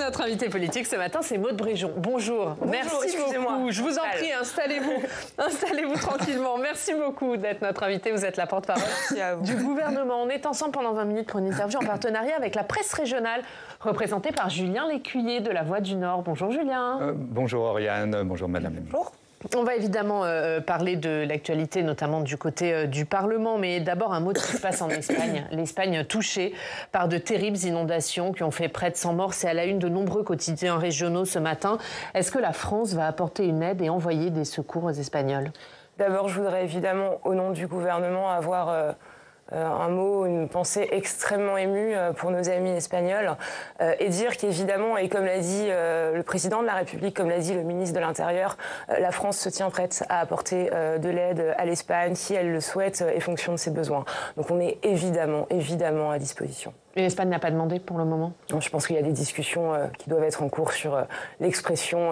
notre invité politique ce matin, c'est Maude Bréjon. Bonjour. Merci beaucoup. Je vous en prie, installez-vous tranquillement. Merci beaucoup d'être notre invité. Vous êtes la porte-parole du gouvernement. On est ensemble pendant 20 minutes pour une interview en partenariat avec la presse régionale, représentée par Julien Lécuyer de La Voix du Nord. Bonjour Julien. Bonjour Oriane, bonjour Madame. Bonjour. On va évidemment parler de l'actualité, notamment du côté du Parlement, mais d'abord un mot de ce qui se passe en Espagne. L'Espagne touchée par de terribles inondations qui ont fait près de 100 morts. C'est à la une de nombreux quotidiens régionaux ce matin. Est-ce que la France va apporter une aide et envoyer des secours aux Espagnols ? D'abord, je voudrais évidemment, au nom du gouvernement, avoir un mot, une pensée extrêmement émue pour nos amis espagnols et dire qu'évidemment, et comme l'a dit le président de la République, comme l'a dit le ministre de l'Intérieur, la France se tient prête à apporter de l'aide à l'Espagne si elle le souhaite et fonction de ses besoins. Donc on est évidemment à disposition. Et l'Espagne n'a pas demandé pour le moment ? Non, je pense qu'il y a des discussions qui doivent être en cours sur l'expression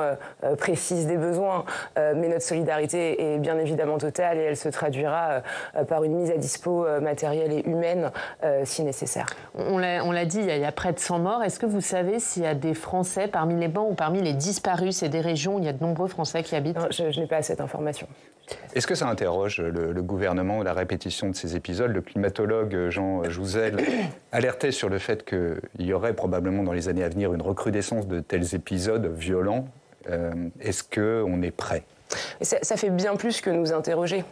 précise des besoins. Mais notre solidarité est bien évidemment totale et elle se traduira par une mise à dispo matérielle et humaine si nécessaire. On l'a dit, il y a près de 100 morts. Est-ce que vous savez s'il y a des Français parmi les bancs ou parmi les disparus? C'est des régions où il y a de nombreux Français qui habitent. Non, je n'ai pas cette information. Est-ce que ça interroge le gouvernement, la répétition de ces épisodes? Le climatologue Jean Jouzel alertait sur le fait qu'il y aurait probablement dans les années à venir une recrudescence de tels épisodes violents. Est-ce qu'on est prêt? Ça fait bien plus que nous interroger.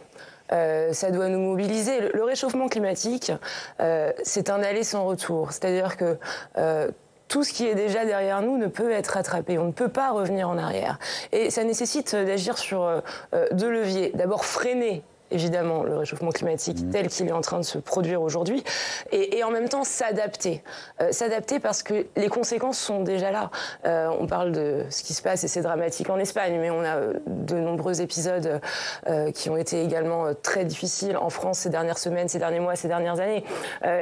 Ça doit nous mobiliser. Le réchauffement climatique, c'est un aller sans retour. C'est-à-dire que tout ce qui est déjà derrière nous ne peut être rattrapé. On ne peut pas revenir en arrière. Et ça nécessite d'agir sur deux leviers. D'abord, freiner évidemment le réchauffement climatique tel qu'il est en train de se produire aujourd'hui, et en même temps s'adapter. S'adapter parce que les conséquences sont déjà là. On parle de ce qui se passe et c'est dramatique en Espagne, mais on a de nombreux épisodes qui ont été également très difficiles en France ces dernières semaines, ces derniers mois, ces dernières années.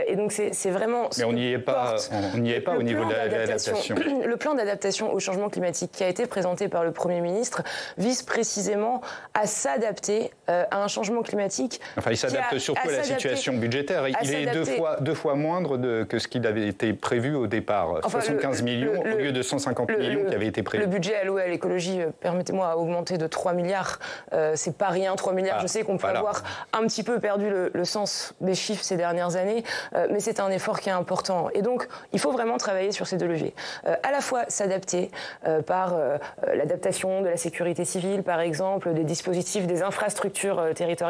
Et donc c'est vraiment... Mais on n'y est pas au niveau de l'adaptation. Le plan d'adaptation au changement climatique qui a été présenté par le Premier ministre vise précisément à s'adapter à un changement climatique. Enfin, il s'adapte surtout à la situation budgétaire. Il est deux fois moindre que ce qui avait été prévu au départ. Enfin, 75 millions au lieu de 150 millions qui avaient été prévus. Le budget alloué à l'écologie, permettez-moi, a augmenté de 3 milliards. C'est pas rien, 3 milliards. Je sais qu'on peut avoir un petit peu perdu le sens des chiffres ces dernières années, mais c'est un effort qui est important. Et donc, il faut vraiment travailler sur ces deux leviers. À la fois s'adapter par l'adaptation de la sécurité civile, par exemple, des dispositifs, des infrastructures territoriales,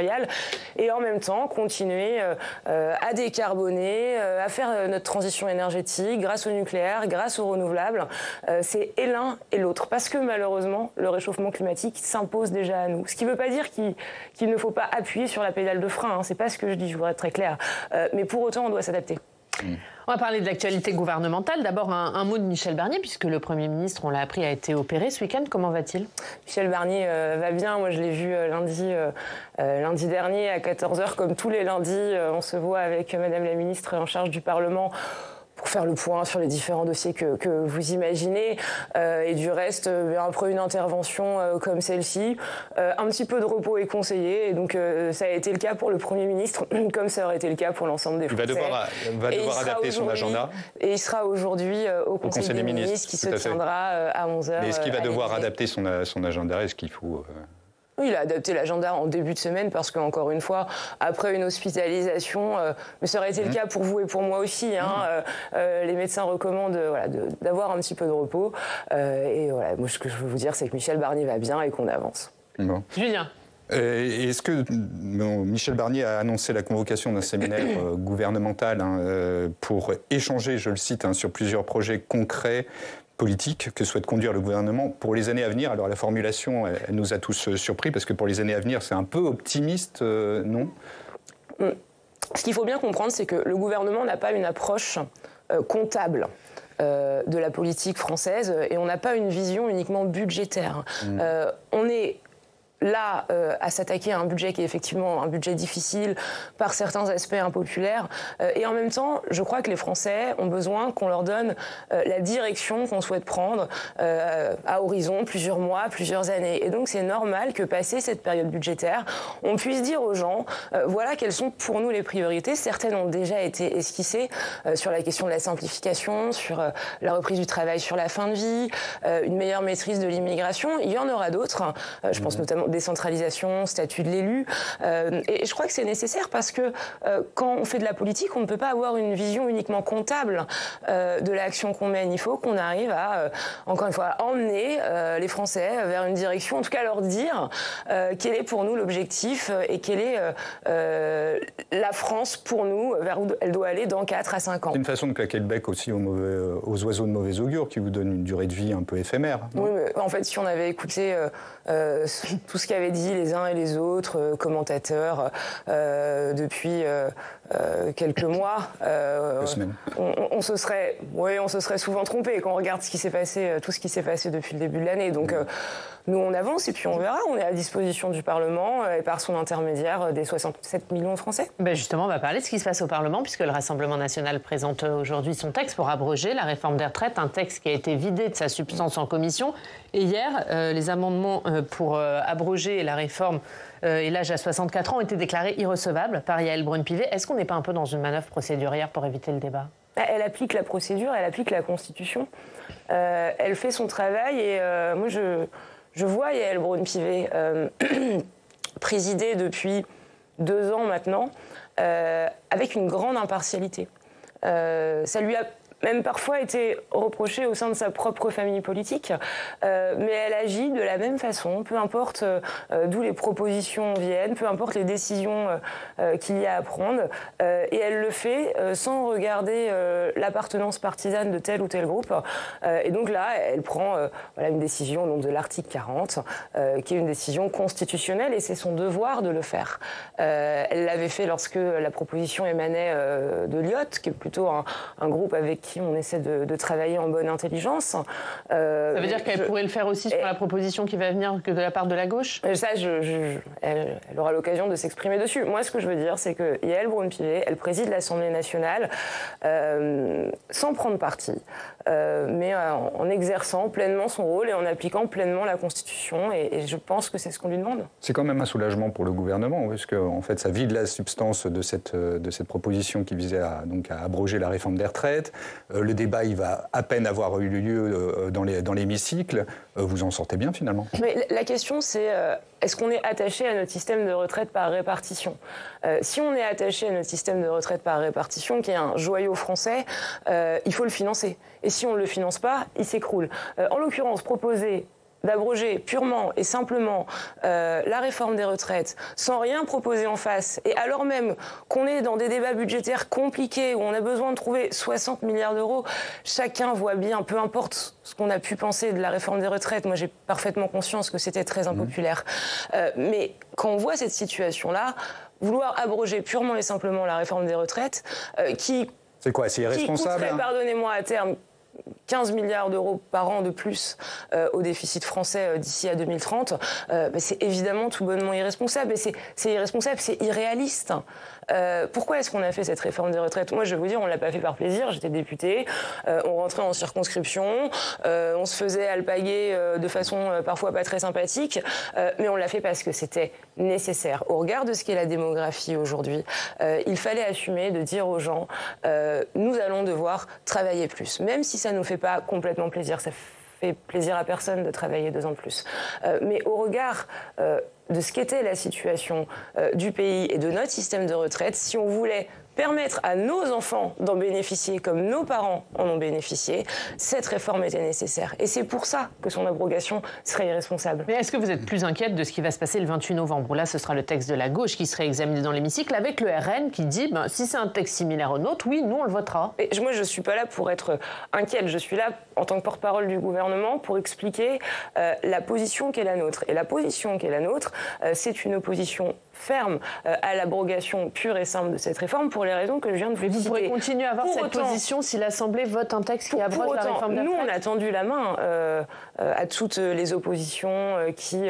et en même temps continuer à décarboner, à faire notre transition énergétique grâce au nucléaire, grâce aux renouvelables. C'est et l'un et l'autre. Parce que malheureusement, le réchauffement climatique s'impose déjà à nous. Ce qui ne veut pas dire qu'il ne faut pas appuyer sur la pédale de frein. C'est pas ce que je dis, je voudrais être très clair. Mais pour autant, on doit s'adapter. On va parler de l'actualité gouvernementale. D'abord, un mot de Michel Barnier, puisque le Premier ministre, on l'a appris, a été opéré ce week-end. Comment va-t-il ? Michel Barnier va bien. Moi, je l'ai vu lundi dernier à 14h. Comme tous les lundis, on se voit avec Madame la ministre en charge du Parlement pour faire le point sur les différents dossiers que vous imaginez. Et du reste, après une intervention comme celle-ci, un petit peu de repos est conseillé. Et donc, ça a été le cas pour le Premier ministre, comme ça aurait été le cas pour l'ensemble des Français. Il va devoir adapter son agenda. Et il sera aujourd'hui au Conseil des ministres qui se tiendra à 11h. Mais est-ce qu'il va devoir adapter son agenda? Est-ce qu'il faut... Oui, il a adapté l'agenda en début de semaine parce qu'encore une fois, après une hospitalisation, mais ça aurait été le cas pour vous et pour moi aussi, les médecins recommandent d'avoir un petit peu de repos. Et voilà, moi, ce que je veux vous dire, c'est que Michel Barnier va bien et qu'on avance. Bon. Julien. Est-ce que Michel Barnier a annoncé la convocation d'un séminaire gouvernemental pour échanger, je le cite, sur plusieurs projets concrets politique que souhaite conduire le gouvernement pour les années à venir? Alors la formulation, elle nous a tous surpris parce que pour les années à venir, c'est un peu optimiste, non? Ce qu'il faut bien comprendre, c'est que le gouvernement n'a pas une approche comptable de la politique française et on n'a pas une vision uniquement budgétaire. On est là à s'attaquer à un budget qui est effectivement un budget difficile, par certains aspects impopulaires. Et en même temps, je crois que les Français ont besoin qu'on leur donne la direction qu'on souhaite prendre à horizon plusieurs mois, plusieurs années. Et donc c'est normal que passé cette période budgétaire, on puisse dire aux gens, voilà quelles sont pour nous les priorités. Certaines ont déjà été esquissées sur la question de la simplification, sur la reprise du travail sur la fin de vie, une meilleure maîtrise de l'immigration. Il y en aura d'autres. Je pense notamment décentralisation, statut de l'élu. Et je crois que c'est nécessaire parce que quand on fait de la politique, on ne peut pas avoir une vision uniquement comptable de l'action qu'on mène. Il faut qu'on arrive à, encore une fois, emmener les Français vers une direction, en tout cas leur dire quel est pour nous l'objectif et quelle est la France pour nous, vers où elle doit aller dans 4 à 5 ans. C'est une façon de claquer le bec aussi aux oiseaux de mauvais augure qui vous donnent une durée de vie un peu éphémère. Oui, mais en fait, si on avait écouté tout ce qu'avaient dit les uns et les autres commentateurs depuis quelques mois, on se serait souvent trompé quand on regarde ce qui s'est passé, tout ce qui s'est passé depuis le début de l'année. Donc nous, on avance et puis on verra. On est à disposition du Parlement et par son intermédiaire des 67 millions de Français. Ben justement, on va parler de ce qui se passe au Parlement puisque le Rassemblement national présente aujourd'hui son texte pour abroger la réforme des retraites, un texte qui a été vidé de sa substance en commission. Et hier, les amendements pour abroger la réforme et l'âge à 64 ans ont été déclarés irrecevables par Yaël Braun-Pivet. Est-ce qu'on n'est pas un peu dans une manœuvre procédurière pour éviter le débat ? Elle applique la procédure, elle applique la Constitution. Elle fait son travail et moi, je vois Yaël Braun-Pivet présider depuis 2 ans maintenant avec une grande impartialité. Ça lui a même parfois été reproché au sein de sa propre famille politique, mais elle agit de la même façon, peu importe d'où les propositions viennent, peu importe les décisions qu'il y a à prendre, et elle le fait sans regarder l'appartenance partisane de tel ou tel groupe. Et donc là, elle prend une décision au nom de l'article 40, qui est une décision constitutionnelle, et c'est son devoir de le faire. Elle l'avait fait lorsque la proposition émanait de l'IOT, qui est plutôt un groupe avec qui on essaie de travailler en bonne intelligence. Ça veut dire qu'elle pourrait le faire aussi sur la proposition qui va venir que de la part de la gauche ? Ça, elle aura l'occasion de s'exprimer dessus. Moi, ce que je veux dire, c'est que Yaël Braun-Pivet, elle préside l'Assemblée nationale sans prendre parti, mais en exerçant pleinement son rôle et en appliquant pleinement la Constitution. Et je pense que c'est ce qu'on lui demande. C'est quand même un soulagement pour le gouvernement, parce qu'en fait, ça vide la substance de cette proposition qui visait à abroger la réforme des retraites. Le débat, il va à peine avoir eu lieu dans l'hémicycle. Vous en sortez bien, finalement. Mais la question, c'est est-ce qu'on est attaché à notre système de retraite par répartition ? Si on est attaché à notre système de retraite par répartition, qui est un joyau français, il faut le financer. Et si on ne le finance pas, il s'écroule. En l'occurrence, proposer d'abroger purement et simplement la réforme des retraites sans rien proposer en face, et alors même qu'on est dans des débats budgétaires compliqués où on a besoin de trouver 60 milliards d'euros, chacun voit bien, peu importe ce qu'on a pu penser de la réforme des retraites, moi j'ai parfaitement conscience que c'était très impopulaire, mais quand on voit cette situation-là, vouloir abroger purement et simplement la réforme des retraites, qui... C'est quoi, c'est irresponsable, qui coûterait, pardonnez-moi, à terme 15 milliards d'euros par an de plus au déficit français d'ici à 2030, c'est évidemment tout bonnement irresponsable. Et c'est irresponsable, c'est irréaliste. Pourquoi est-ce qu'on a fait cette réforme des retraites ? Moi, je vais vous dire, on ne l'a pas fait par plaisir. J'étais députée, on rentrait en circonscription, on se faisait alpaguer de façon parfois pas très sympathique, mais on l'a fait parce que c'était nécessaire. Au regard de ce qu'est la démographie aujourd'hui, il fallait assumer de dire aux gens nous allons devoir travailler plus, même si ça ne nous fait pas complètement plaisir. Ça fait plaisir à personne de travailler 2 ans de plus. Mais au regard de ce qu'était la situation du pays et de notre système de retraite, si on voulait permettre à nos enfants d'en bénéficier comme nos parents en ont bénéficié, cette réforme était nécessaire. Et c'est pour ça que son abrogation serait irresponsable. Mais est-ce que vous êtes plus inquiète de ce qui va se passer le 28 novembre, où là ce sera le texte de la gauche qui serait examiné dans l'hémicycle, avec le RN qui dit si c'est un texte similaire au nôtre, oui, nous on le votera. Et moi je ne suis pas là pour être inquiète, je suis là en tant que porte-parole du gouvernement pour expliquer la position qui est la nôtre. Et la position qui est la nôtre, c'est une opposition ferme à l'abrogation pure et simple de cette réforme pour pour les raisons que je viens de vous citer. Vous pourrez continuer à avoir cette position si l'Assemblée vote un texte qui abroge la réforme des retraites. Nous, on a tendu la main à toutes les oppositions qui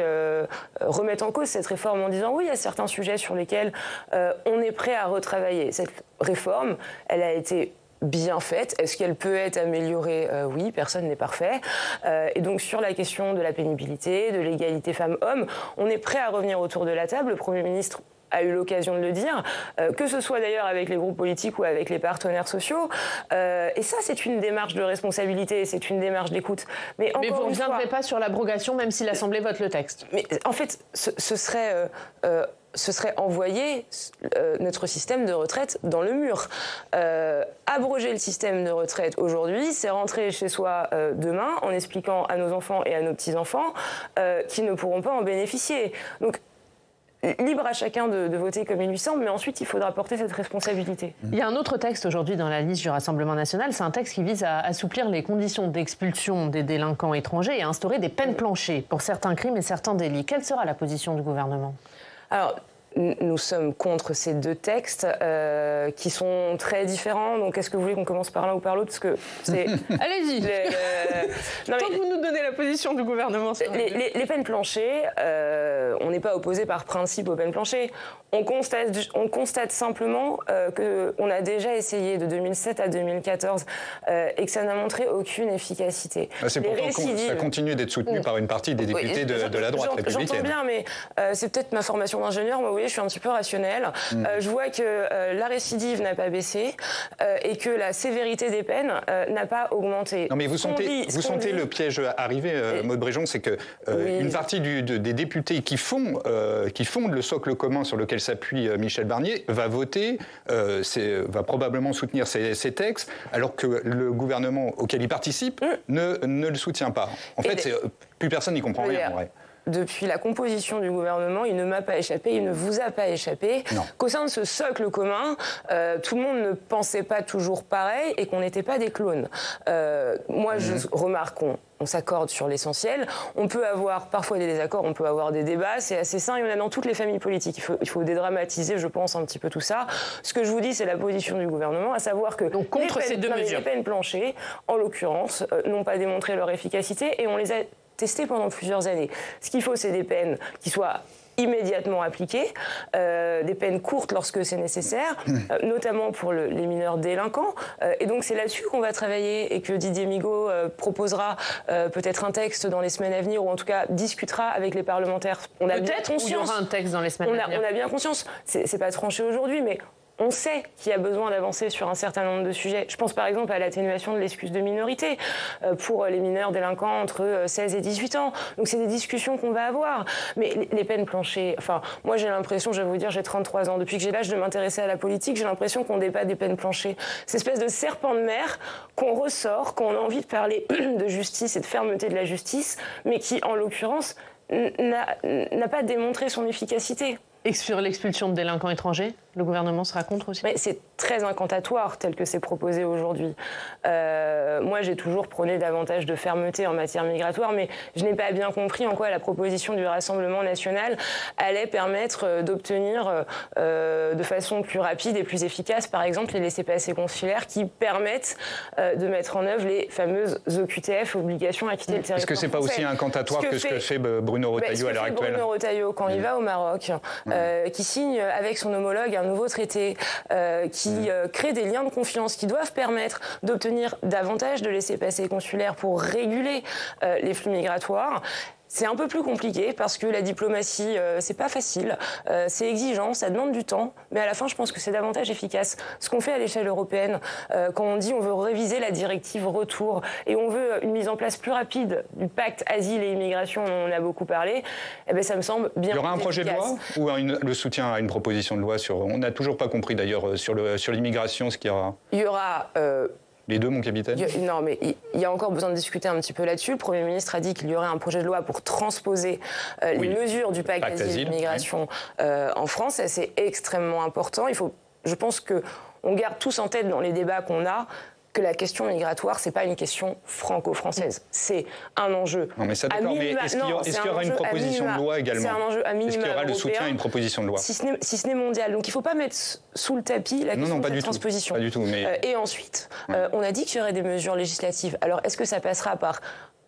remettent en cause cette réforme en disant oui, il y a certains sujets sur lesquels on est prêt à retravailler. Cette réforme, elle a été bien faite. Est-ce qu'elle peut être améliorée? Oui, personne n'est parfait. Et donc sur la question de la pénibilité, de l'égalité femmes-hommes, on est prêt à revenir autour de la table. Le Premier ministre a eu l'occasion de le dire, que ce soit d'ailleurs avec les groupes politiques ou avec les partenaires sociaux. Et ça, c'est une démarche de responsabilité, c'est une démarche d'écoute. Mais vous ne reviendrez pas sur l'abrogation, même si l'Assemblée vote le texte. Mais en fait, ce serait envoyer notre système de retraite dans le mur. Abroger le système de retraite aujourd'hui, c'est rentrer chez soi demain en expliquant à nos enfants et à nos petits-enfants qu'ils ne pourront pas en bénéficier. Donc, libre à chacun de voter comme il lui semble, mais ensuite il faudra porter cette responsabilité. Il y a un autre texte aujourd'hui dans la liste du Rassemblement national, c'est un texte qui vise à assouplir les conditions d'expulsion des délinquants étrangers et à instaurer des peines planchées pour certains crimes et certains délits. Quelle sera la position du gouvernement ? Alors, nous sommes contre ces deux textes qui sont très différents. Donc, est-ce que vous voulez qu'on commence par l'un ou par l'autre? Parce que c'est... Allez-y. Tant que vous nous donnez la position du gouvernement. Les peines planchées, on n'est pas opposé par principe aux peines planchées. On constate simplement qu'on a déjà essayé de 2007 à 2014 et que ça n'a montré aucune efficacité. C'est pourtant ça continue d'être soutenu par une partie des députés de la droite républicaine. J'entends bien, mais c'est peut-être ma formation d'ingénieur. Moi, vous voyez, je suis un petit peu rationnelle. Je vois que la récidive n'a pas baissé et que la sévérité des peines n'a pas augmenté. Non, mais vous sentez le piège arriver, Maud Bréjon, c'est que une partie des députés qui fondent le socle commun sur lequel s'appuie Michel Barnier va voter, va probablement soutenir ces textes, alors que le gouvernement auquel il participe ne le soutient pas. En fait, plus personne n'y comprend rien, en vrai. Depuis la composition du gouvernement, il ne m'a pas échappé, il ne vous a pas échappé, qu'au sein de ce socle commun, tout le monde ne pensait pas toujours pareil et qu'on n'était pas des clones. Moi, je remarque qu'on s'accorde sur l'essentiel. On peut avoir parfois des désaccords, on peut avoir des débats, c'est assez sain, il y en a dans toutes les familles politiques. Il faut dédramatiser, je pense, un petit peu tout ça. Ce que je vous dis, c'est la position du gouvernement, à savoir que donc, contre ces deux mesures. Les peines planchées, en l'occurrence, n'ont pas démontré leur efficacité et on les a testées pendant plusieurs années. Ce qu'il faut, c'est des peines qui soient immédiatement appliquées, des peines courtes lorsque c'est nécessaire, notamment pour les mineurs délinquants. Et donc c'est là-dessus qu'on va travailler et que Didier Migaud proposera peut-être un texte dans les semaines à venir ou en tout cas discutera avec les parlementaires. On a bien conscience. Il y aura un texte dans les semaines à venir. On a bien conscience. C'est pas tranché aujourd'hui, mais on sait qu'il y a besoin d'avancer sur un certain nombre de sujets. Je pense par exemple à l'atténuation de l'excuse de minorité pour les mineurs délinquants entre 16 et 18 ans. Donc c'est des discussions qu'on va avoir. Mais les peines planchées, enfin, moi j'ai l'impression, je vais vous dire, j'ai 33 ans. Depuis que j'ai l'âge de m'intéresser à la politique, j'ai l'impression qu'on débat des peines planchées. Cette espèce de serpent de mer qu'on ressort quand on a envie de parler de justice et de fermeté de la justice, mais qui, en l'occurrence, n'a pas démontré son efficacité. Et sur l'expulsion de délinquants étrangers, le gouvernement sera contre aussi? Mais c'est très incantatoire tel que c'est proposé aujourd'hui. Moi, j'ai toujours prôné davantage de fermeté en matière migratoire, mais je n'ai pas bien compris en quoi la proposition du Rassemblement national allait permettre d'obtenir de façon plus rapide et plus efficace, par exemple, les laissez-passer consulaires qui permettent de mettre en œuvre les fameuses OQTF, obligations à quitter le territoire. Est-ce que c'est pas aussi incantatoire que ce que fait Bruno Retailleau à l'heure actuelle? Bruno Retailleau, quand il va au Maroc, qui signe avec son homologue un nouveau traité qui crée des liens de confiance qui doivent permettre d'obtenir davantage de laissez-passer consulaires pour réguler les flux migratoires. C'est un peu plus compliqué parce que la diplomatie, c'est pas facile, c'est exigeant, ça demande du temps, mais à la fin, je pense que c'est davantage efficace. Ce qu'on fait à l'échelle européenne, quand on dit on veut réviser la directive retour et on veut une mise en place plus rapide du pacte asile et immigration dont on a beaucoup parlé, eh ben, ça me semble bien. Il y aura un projet efficace. de loi ou le soutien à une proposition de loi sur. On n'a toujours pas compris d'ailleurs sur l'immigration ce qu'il y aura. Il y aura. Les deux, mon capitaine? Non, mais il y a encore besoin de discuter un petit peu là-dessus. Le Premier ministre a dit qu'il y aurait un projet de loi pour transposer les mesures du pacte asile et migration en France. C'est extrêmement important. Je pense qu'on garde tous en tête dans les débats qu'on a que la question migratoire, c'est pas une question franco-française. C'est un enjeu. Non, mais ça d'accord, mais est-ce qu'il y aura une proposition de loi également? C'est un enjeu à minima. Est-ce qu'il y aura le européen, soutien à une proposition de loi? Si ce n'est mondial. Donc il ne faut pas mettre sous le tapis la question de cette transposition. Pas du tout. Mais... et ensuite, on a dit qu'il y aurait des mesures législatives. Alors est-ce que ça passera par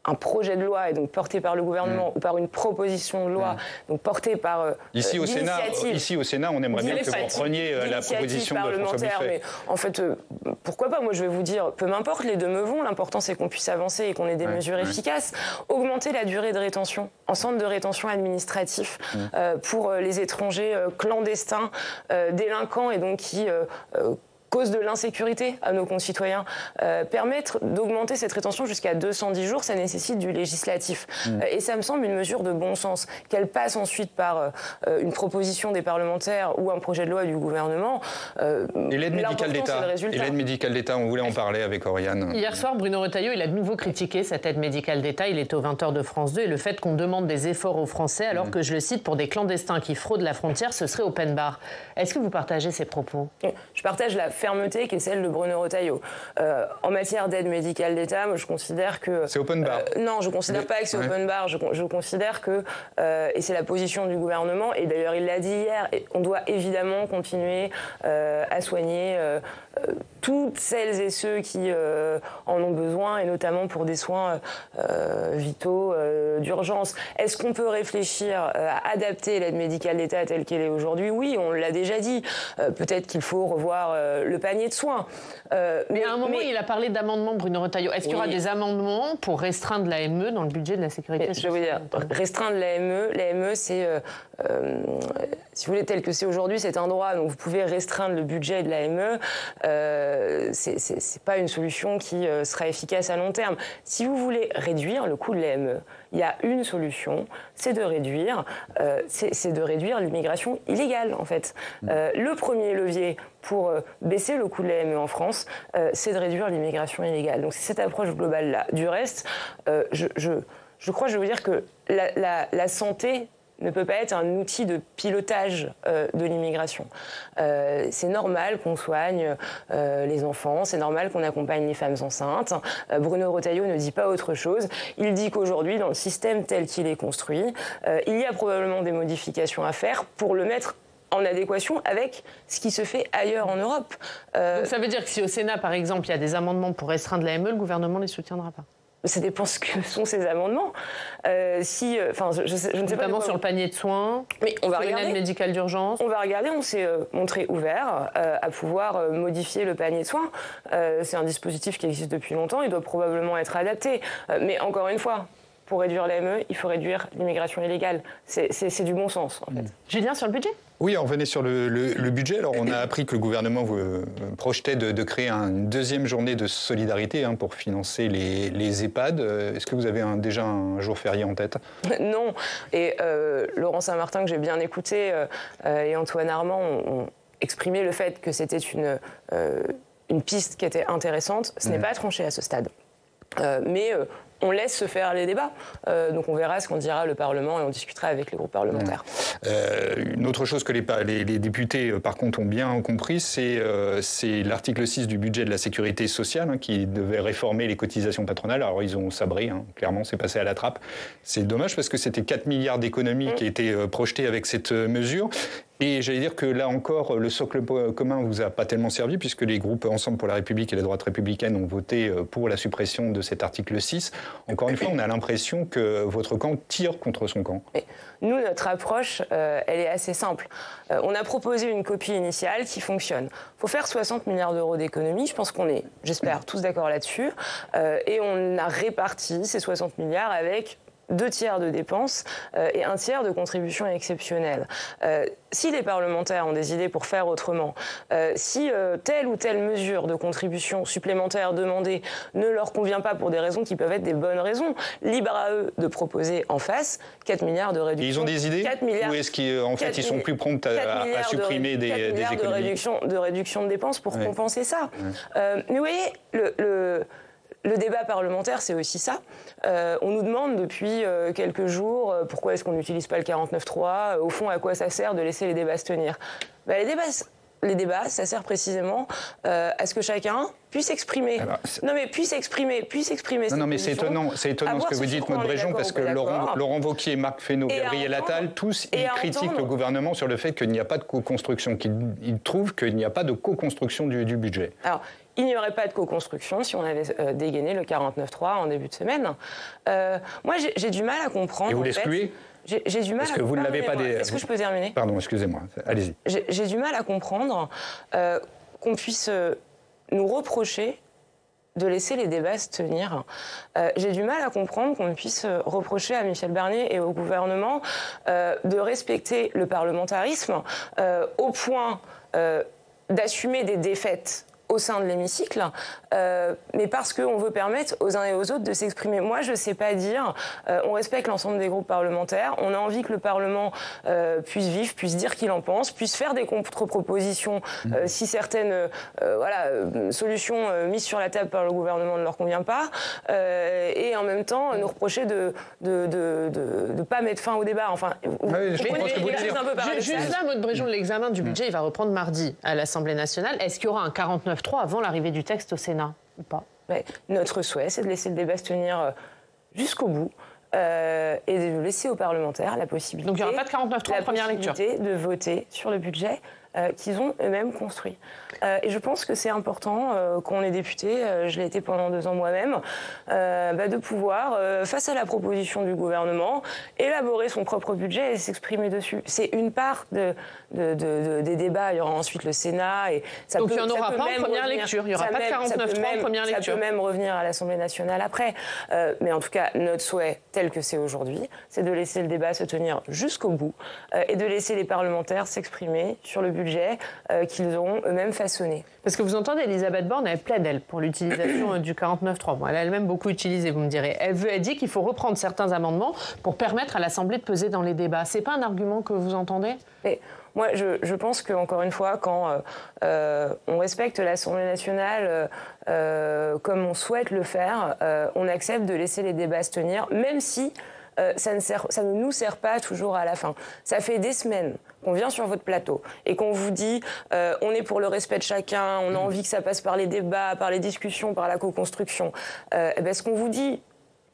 un projet de loi, et donc porté par le gouvernement, ou par une proposition de loi, donc portée par ici au Sénat, on aimerait bien que vous preniez la proposition de François Buffet. Mais en fait, pourquoi pas? Moi, je vais vous dire, peu m'importe, les deux me vont. L'important, c'est qu'on puisse avancer et qu'on ait des mesures efficaces. Augmenter la durée de rétention en centre de rétention administratif pour les étrangers clandestins, délinquants, et donc qui... cause de l'insécurité à nos concitoyens. Permettre d'augmenter cette rétention jusqu'à 210 jours, ça nécessite du législatif. Et ça me semble une mesure de bon sens. Qu'elle passe ensuite par une proposition des parlementaires ou un projet de loi du gouvernement. Et l'aide médicale d'État. Et l'aide médicale d'État, on voulait en parler avec Oriane. Hier soir, Bruno Retailleau, il a de nouveau critiqué cette aide médicale d'État. Il était aux 20h de France 2 et le fait qu'on demande des efforts aux Français alors que, je le cite, pour des clandestins qui fraudent la frontière, ce serait open bar. Est-ce que vous partagez ces propos? Je partage la fermeté qui est celle de Bruno Retailleau. En matière d'aide médicale d'État, moi je considère que... C'est open bar. Non, je ne considère pas que c'est open bar. Je considère que, et c'est la position du gouvernement, et d'ailleurs il l'a dit hier, on doit évidemment continuer à soigner toutes celles et ceux qui en ont besoin, et notamment pour des soins vitaux d'urgence. Est-ce qu'on peut réfléchir à adapter l'aide médicale d'État telle qu'elle est aujourd'hui? Oui, on l'a déjà dit. Peut-être qu'il faut revoir le panier de soins. Mais à un moment, il a parlé d'amendements, Bruno Retailleau. Est-ce qu'il y aura des amendements pour restreindre l'AME dans le budget de la sécurité sociale? Je vais vous dire, restreindre l'AME, c'est, si vous voulez, tel que c'est aujourd'hui, c'est un droit. Donc vous pouvez restreindre le budget de l'AME. C'est pas une solution qui sera efficace à long terme. Si vous voulez réduire le coût de l'AME, il y a une solution, c'est de réduire l'immigration illégale, en fait. Le premier levier pour baisser le coût de l'AME en France, c'est de réduire l'immigration illégale. Donc c'est cette approche globale-là. Du reste, je crois, je vais vous dire que la santé ne peut pas être un outil de pilotage de l'immigration. C'est normal qu'on soigne les enfants, c'est normal qu'on accompagne les femmes enceintes. Bruno Retailleau ne dit pas autre chose. Il dit qu'aujourd'hui, dans le système tel qu'il est construit, il y a probablement des modifications à faire pour le mettre en adéquation avec ce qui se fait ailleurs en Europe. Donc ça veut dire que si au Sénat, par exemple, il y a des amendements pour restreindre l'AME, le gouvernement ne les soutiendra pas? Ça dépend ce que sont ces amendements. Je ne sais pas. Notamment sur le panier de soins, mais on va sur une aide médicale d'urgence. On va regarder, on s'est montré ouvert à pouvoir modifier le panier de soins. C'est un dispositif qui existe depuis longtemps, il doit probablement être adapté. Mais encore une fois, pour réduire l'AME, il faut réduire l'immigration illégale. C'est du bon sens, en fait. Julien, sur le budget ? Oui, on revenait sur le budget. Alors, on a appris que le gouvernement projetait de créer une deuxième journée de solidarité pour financer les EHPAD. Est-ce que vous avez déjà un jour férié en tête? Non. Et Laurent Saint-Martin, que j'ai bien écouté, et Antoine Armand ont exprimé le fait que c'était une piste qui était intéressante. Ce n'est pas tranché à ce stade. Mais on laisse se faire les débats. Donc on verra ce qu'en dira le Parlement et on discutera avec les groupes parlementaires. Une autre chose que les députés, par contre, ont bien compris, c'est l'article 6 du budget de la sécurité sociale qui devait réformer les cotisations patronales. Alors ils ont sabré, clairement, c'est passé à la trappe. C'est dommage parce que c'était 4 milliards d'économies qui étaient projetées avec cette mesure. Et j'allais dire que là encore, le socle commun ne vous a pas tellement servi puisque les groupes Ensemble pour la République et la droite républicaine ont voté pour la suppression de cet article 6. Encore une fois, on a l'impression que votre camp tire contre son camp. Nous, notre approche, elle est assez simple. On a proposé une copie initiale qui fonctionne. Il faut faire 60 milliards d'euros d'économies. Je pense qu'on est, j'espère, tous d'accord là-dessus. Et on a réparti ces 60 milliards avec 2 tiers de dépenses et 1 tiers de contributions exceptionnelles. Si les parlementaires ont des idées pour faire autrement, si telle ou telle mesure de contribution supplémentaire demandée ne leur convient pas pour des raisons qui peuvent être des bonnes raisons, libre à eux de proposer en face 4 milliards de réduction. Et ils ont des idées? Ou est-ce qu'en fait ils sont plus prompts à supprimer des économies de réduction de dépenses pour compenser ça? Mais vous voyez, le débat parlementaire, c'est aussi ça. On nous demande depuis quelques jours pourquoi est-ce qu'on n'utilise pas le 49.3, au fond, à quoi ça sert de laisser les débats se tenir. Les débats, ça sert précisément à ce que chacun puisse exprimer. Alors, puisse exprimer. Non, mais c'est étonnant ce que vous dites, Maud Bréjon, parce que Laurent Wauquiez, Marc Fesneau, Gabriel Attal, tous, ils critiquent le gouvernement sur le fait qu'il n'y a pas de co-construction, qu'ils trouvent qu'il n'y a pas de co-construction du budget. Alors, il n'y aurait pas de co-construction si on avait dégainé le 49.3 en début de semaine. Moi, j'ai du mal à comprendre. Et vous l'excluez ? J'ai du mal Parce que vous ne l'avez pas... Est-ce que je peux terminer ? Pardon, excusez-moi. Allez-y. J'ai du mal à comprendre qu'on puisse nous reprocher de laisser les débats se tenir. J'ai du mal à comprendre qu'on puisse reprocher à Michel Barnier et au gouvernement de respecter le parlementarisme au point d'assumer des défaites au sein de l'hémicycle, mais parce qu'on veut permettre aux uns et aux autres de s'exprimer. Moi, je ne sais pas dire, on respecte l'ensemble des groupes parlementaires, on a envie que le Parlement puisse vivre, puisse dire qu'il en pense, puisse faire des contre-propositions si certaines solutions mises sur la table par le gouvernement ne leur convient pas, et en même temps nous reprocher de ne pas mettre fin au débat. Enfin, je comprends ce que vous voulez dire. Juste là, Maud Bréjon, l'examen du budget, il va reprendre mardi à l'Assemblée nationale. Est-ce qu'il y aura un 49.3 avant l'arrivée du texte au Sénat ou pas ? Notre souhait, c'est de laisser le débat se tenir jusqu'au bout et de laisser aux parlementaires la possibilité... Donc il n'y aura pas de 49.3 en première lecture ? De voter sur le budget qu'ils ont eux-mêmes construit. Et je pense que c'est important, quand on est député, je l'ai été pendant 2 ans moi-même, de pouvoir, face à la proposition du gouvernement, élaborer son propre budget et s'exprimer dessus. C'est une part des débats. Il y aura ensuite le Sénat. Et ça donc peut, il n'y en aura pas en première lecture. Il n'y aura pas de 49.3 en première lecture. Ça peut même revenir à l'Assemblée nationale après. Mais en tout cas, notre souhait, tel que c'est aujourd'hui, c'est de laisser le débat se tenir jusqu'au bout et de laisser les parlementaires s'exprimer sur le budget qu'ils auront eux-mêmes façonné. Parce que vous entendez, Elisabeth Borne, elle plaide, elle, pour l'utilisation du 49.3. Bon, elle a elle-même beaucoup utilisé, vous me direz. Elle dit qu'il faut reprendre certains amendements pour permettre à l'Assemblée de peser dans les débats. C'est pas un argument que vous entendez ? Mais moi, je pense qu'encore une fois, quand on respecte l'Assemblée nationale comme on souhaite le faire, on accepte de laisser les débats se tenir, même si ça ne nous sert pas toujours à la fin. Ça fait des semaines qu'on vient sur votre plateau et qu'on vous dit on est pour le respect de chacun, on a envie que ça passe par les débats, par les discussions, par la co-construction. Ce qu'on vous dit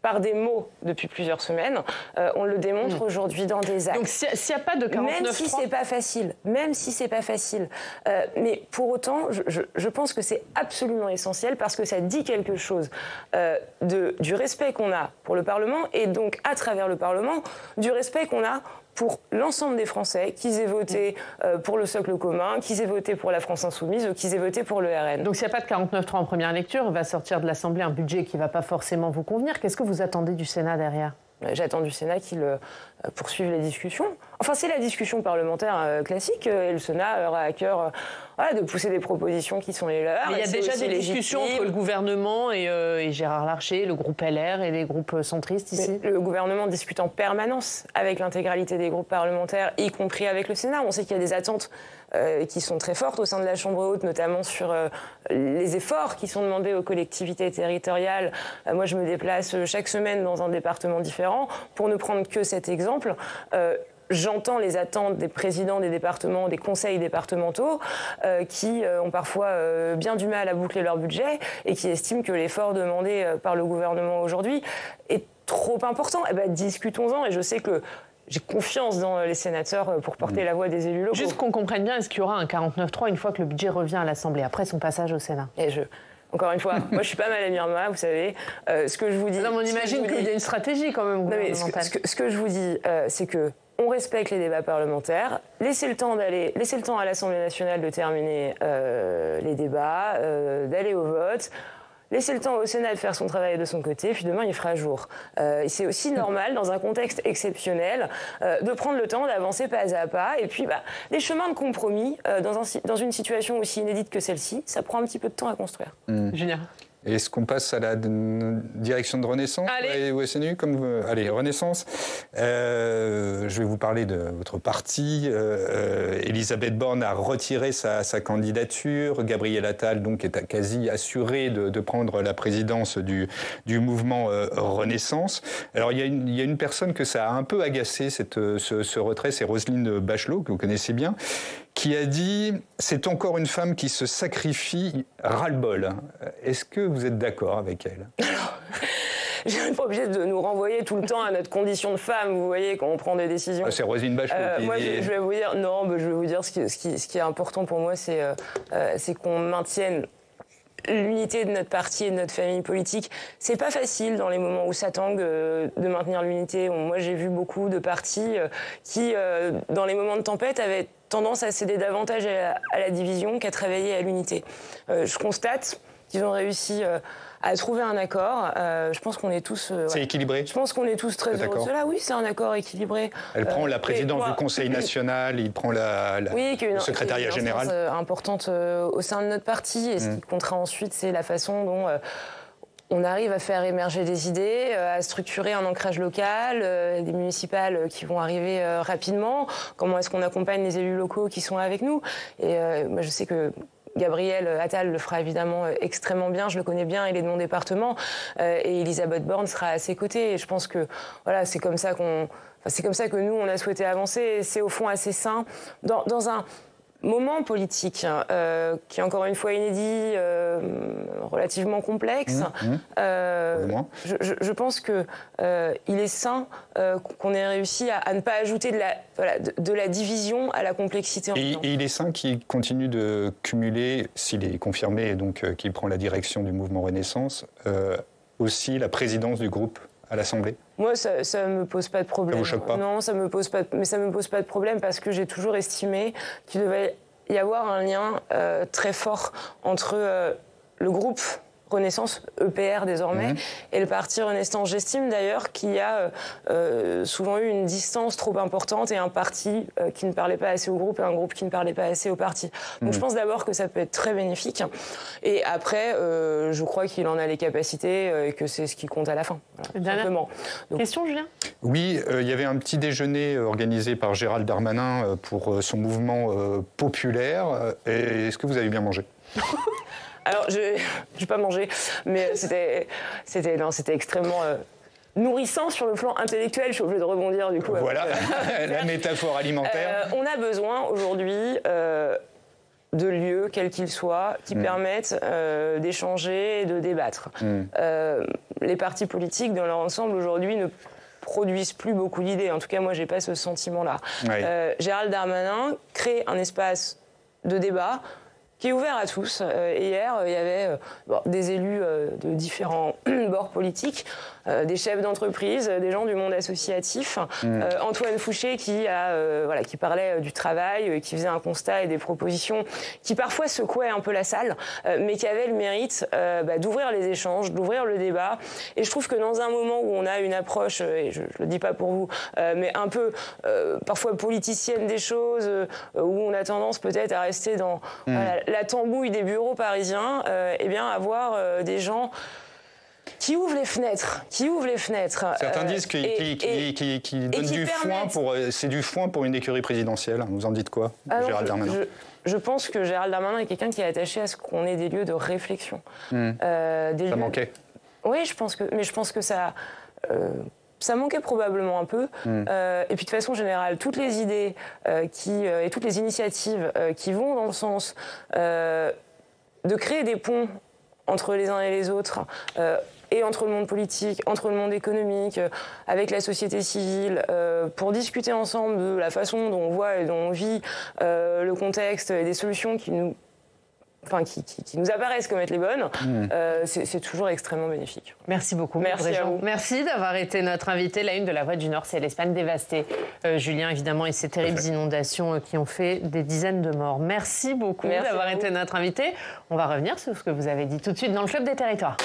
par des mots depuis plusieurs semaines, on le démontre aujourd'hui dans des actes. Donc s'il n'y a pas de 49.3... Même si c'est pas facile, mais pour autant, je pense que c'est absolument essentiel parce que ça dit quelque chose du respect qu'on a pour le Parlement et donc à travers le Parlement, du respect qu'on a pour l'ensemble des Français, qu'ils aient voté pour le socle commun, qu'ils aient voté pour la France insoumise ou qu'ils aient voté pour le RN. Donc s'il n'y a pas de 49.3 en première lecture, il va sortir de l'Assemblée un budget qui ne va pas forcément vous convenir. Qu'est-ce que vous attendez du Sénat derrière ? J'attends du Sénat qu'il poursuive les discussions. Enfin, c'est la discussion parlementaire classique et le Sénat aura à cœur de pousser des propositions qui sont les leurs. Mais il y a déjà des discussions entre le gouvernement et Gérard Larcher, le groupe LR et les groupes centristes ici. Mais le gouvernement discute en permanence avec l'intégralité des groupes parlementaires, y compris avec le Sénat. On sait qu'il y a des attentes qui sont très fortes au sein de la Chambre haute, notamment sur les efforts qui sont demandés aux collectivités territoriales. Moi, je me déplace chaque semaine dans un département différent. Pour ne prendre que cet exemple, j'entends les attentes des présidents des départements, des conseils départementaux, qui ont parfois bien du mal à boucler leur budget et qui estiment que l'effort demandé par le gouvernement aujourd'hui est trop important. Discutons-en, et je sais que j'ai confiance dans les sénateurs pour porter la voix des élus locaux. Juste qu'on comprenne bien, est-ce qu'il y aura un 49.3 une fois que le budget revient à l'Assemblée, après son passage au Sénat ? Encore une fois, moi je suis pas Madame Irma, vous savez. Ce que je vous dis... Non, mais on imagine qu'il y a une stratégie quand même gouvernementale. Ce que je vous dis, c'est que on respecte les débats parlementaires. Laissez le temps à l'Assemblée nationale de terminer les débats, d'aller au vote. Laissez le temps au Sénat de faire son travail de son côté, puis demain, il fera jour. C'est aussi normal, dans un contexte exceptionnel, de prendre le temps d'avancer pas à pas. Et puis, les chemins de compromis, dans une situation aussi inédite que celle-ci, ça prend un petit peu de temps à construire. Julien. Est-ce qu'on passe à la direction de Renaissance au SNU Allez, Renaissance. Je vais vous parler de votre parti. Elisabeth Borne a retiré sa candidature. Gabriel Attal donc est quasi assuré de prendre la présidence du mouvement Renaissance. Alors il y a une personne que ça a un peu agacé ce retrait, c'est Roselyne Bachelot, que vous connaissez bien, qui a dit « C'est encore une femme qui se sacrifie, ras-le-bol ». Est-ce que vous êtes d'accord avec elle? Je n'ai pas obligé de nous renvoyer tout le temps à notre condition de femme, vous voyez, quand on prend des décisions. C'est Roselyne Bachelot qui moi, dit... je vais vous dire, non, je vais vous dire, ce qui est important pour moi, c'est qu'on maintienne l'unité de notre parti et de notre famille politique. C'est pas facile dans les moments où ça tangue de maintenir l'unité. Moi, j'ai vu beaucoup de partis qui, dans les moments de tempête, avaient tendance à céder davantage à la division qu'à travailler à l'unité. Je constate qu'ils ont réussi à trouver un accord. Je pense qu'on est tous... c'est équilibré? Je pense qu'on est tous très heureux de cela. Oui, c'est un accord équilibré. Elle prend la présidence du Conseil national, il prend le secrétariat général. Oui, qui est une instance importante au sein de notre parti. Et ce qui comptera ensuite, c'est la façon dont... on arrive à faire émerger des idées, à structurer un ancrage local, des municipales qui vont arriver rapidement. Comment est-ce qu'on accompagne les élus locaux qui sont avec nous? Et moi, je sais que Gabriel Attal le fera évidemment extrêmement bien, je le connais bien, il est de mon département, et Elisabeth Borne sera à ses côtés. Et je pense que voilà, c'est comme ça que nous, on a souhaité avancer. Et c'est au fond assez sain. Dans un moment politique qui est encore une fois inédit, relativement complexe. Je pense que il est sain qu'on ait réussi à ne pas ajouter de la division à la complexité. Et il est sain qu'il continue de cumuler, s'il est confirmé, et donc qu'il prend la direction du mouvement Renaissance, aussi la présidence du groupe à l'Assemblée? Moi, ça ne me pose pas de problème. Ça vous choque pas? Non, ça me pose pas de problème parce que j'ai toujours estimé qu'il devait y avoir un lien très fort entre le groupe Renaissance, EPR désormais, et le parti Renaissance. J'estime d'ailleurs qu'il y a souvent eu une distance trop importante et un parti qui ne parlait pas assez au groupe et un groupe qui ne parlait pas assez au parti. Donc je pense d'abord que ça peut être très bénéfique. Et après, je crois qu'il en a les capacités et que c'est ce qui compte à la fin. Voilà, simplement. Donc, question, Julien? Oui, il y avait un petit déjeuner organisé par Gérald Darmanin pour son mouvement populaire. Est-ce que vous avez bien mangé? Alors, je n'ai pas mangé, mais c'était extrêmement nourrissant sur le plan intellectuel. Je suis obligée de rebondir, du coup. Voilà, la métaphore alimentaire. On a besoin, aujourd'hui, de lieux, quels qu'ils soient, qui permettent d'échanger et de débattre. Les partis politiques, dans leur ensemble, aujourd'hui, ne produisent plus beaucoup d'idées. En tout cas, moi, je n'ai pas ce sentiment-là. Oui. Gérald Darmanin crée un espace de débat qui est ouvert à tous. Et hier, il y avait des élus de différents bords politiques, des chefs d'entreprise, des gens du monde associatif. Antoine Fouché qui parlait du travail, qui faisait un constat et des propositions qui parfois secouaient un peu la salle, mais qui avaient le mérite d'ouvrir les échanges, d'ouvrir le débat. Et je trouve que dans un moment où on a une approche, et je ne le dis pas pour vous, mais un peu parfois politicienne des choses, où on a tendance peut-être à rester dans la tambouille des bureaux parisiens, avoir des gens qui ouvrent les fenêtres. Certains disent qu'ils donnent du foin c'est du foin pour une écurie présidentielle. Vous en dites quoi, Gérald Darmanin? Je pense que Gérald Darmanin est quelqu'un qui est attaché à ce qu'on ait des lieux de réflexion. Ça manquait. Oui, je pense que ça... ça manquait probablement un peu. Et puis de façon générale, toutes les idées et toutes les initiatives qui vont dans le sens de créer des ponts entre les uns et les autres, et entre le monde politique, entre le monde économique, avec la société civile, pour discuter ensemble de la façon dont on voit et dont on vit le contexte et des solutions qui nous apparaissent comme être les bonnes, c'est toujours extrêmement bénéfique. Merci beaucoup. Merci à vous. Merci d'avoir été notre invité. La une de La Voix du Nord, c'est l'Espagne dévastée. Julien, évidemment, et ces terribles inondations qui ont fait des dizaines de morts. Merci beaucoup d'avoir été notre invité. On va revenir sur ce que vous avez dit tout de suite dans le Club des Territoires.